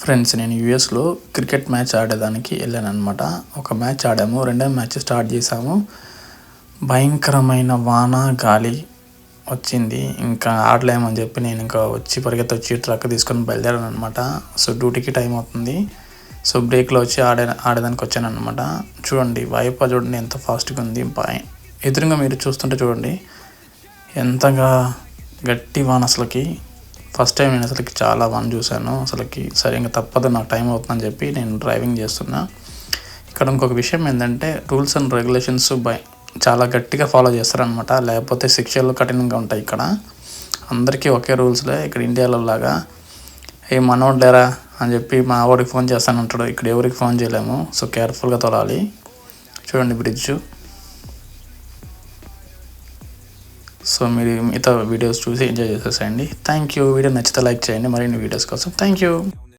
Friends, నేను యూఎస్లో cricket match ఆడేదానికి వెళ్ళానమాట. ఒక మ్యాచ్ ఆడాము, రెండో మ్యాచ్ స్టార్ట్ చేసాము. భయంకరమైన వాన గాలి వచ్చింది. ఇంకా ఆడలేమని చెప్పి నేను ఇంకా పరిగెత్తి ట్రక్ తీసుకొని బయలుదేరాను అనమాట. సో డ్యూటీకి టైం అవుతుంది. సో బ్రేక్లో వచ్చి ఆడేదానికి వచ్చాను అనమాట. చూడండి వైపా చూడండి ఎంత ఫాస్ట్గా ఉంది. ఎదురుగా మీరు చూస్తుంటే చూడండి ఎంతగా గట్టి వాన. అసలుకి ఫస్ట్ టైం నేను అసలుకి చాలా వాన చూశాను. అసలుకి సరే ఇంకా తప్పదు, నాకు టైం అవుతుందని చెప్పి నేను డ్రైవింగ్ చేస్తున్నా. ఇక్కడ ఇంకొక విషయం ఏంటంటే రూల్స్ అండ్ రెగ్యులేషన్స్ చాలా గట్టిగా ఫాలో చేస్తారనమాట. లేకపోతే శిక్షలు కఠినంగా ఉంటాయి. ఇక్కడ అందరికీ ఒకే రూల్స్లే. ఇక్కడ ఇండియాలో లాగా ఏ మనోడ్లేరా అని చెప్పి మా వాడికి ఫోన్ చేస్తానంటాడు. ఇక్కడ ఎవరికి ఫోన్ చేయలేము. సో కేర్ఫుల్గా తోలాలి. చూడండి బ్రిడ్జ్. సో మీరు మిగతా వీడియోస్ చూసి ఎంజాయ్ చేసేసేయండి. Thank you. వీడియో నచ్చితే లైక్ చేయండి. మరిన్ని వీడియోస్ కోసం థ్యాంక్ యూ.